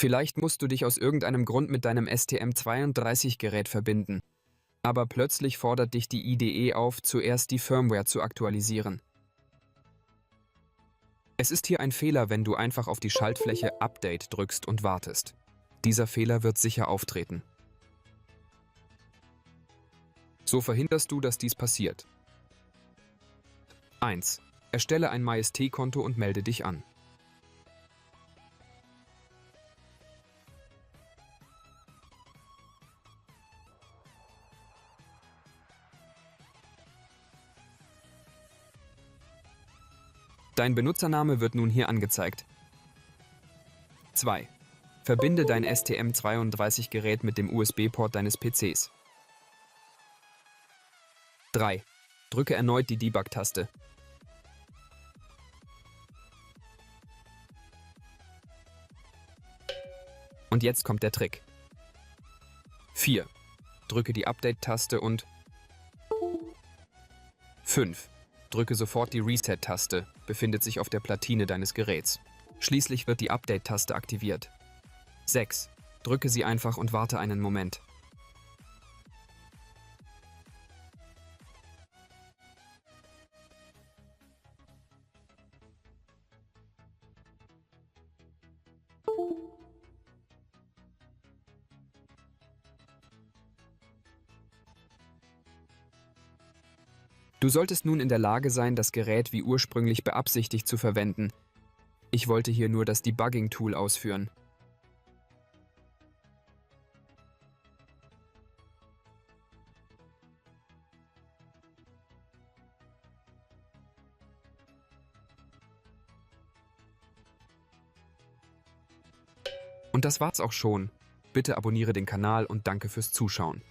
Vielleicht musst du dich aus irgendeinem Grund mit deinem STM32-Gerät verbinden. Aber plötzlich fordert dich die IDE auf, zuerst die Firmware zu aktualisieren. Es ist hier ein Fehler, wenn du einfach auf die Schaltfläche Update drückst und wartest. Dieser Fehler wird sicher auftreten. So verhinderst du, dass dies passiert. 1. Erstelle ein MyST-Konto und melde dich an. Dein Benutzername wird nun hier angezeigt. 2. Verbinde dein STM32-Gerät mit dem USB-Port deines PCs. 3. Drücke erneut die Debug-Taste. Und jetzt kommt der Trick. 4. Drücke die Update-Taste und 5. Drücke sofort die Reset-Taste, befindet sich auf der Platine deines Geräts. Schließlich wird die Update-Taste aktiviert. 6. Drücke sie einfach und warte einen Moment. Du solltest nun in der Lage sein, das Gerät wie ursprünglich beabsichtigt zu verwenden. Ich wollte hier nur das Debugging-Tool ausführen. Und das war's auch schon. Bitte abonniere den Kanal und danke fürs Zuschauen.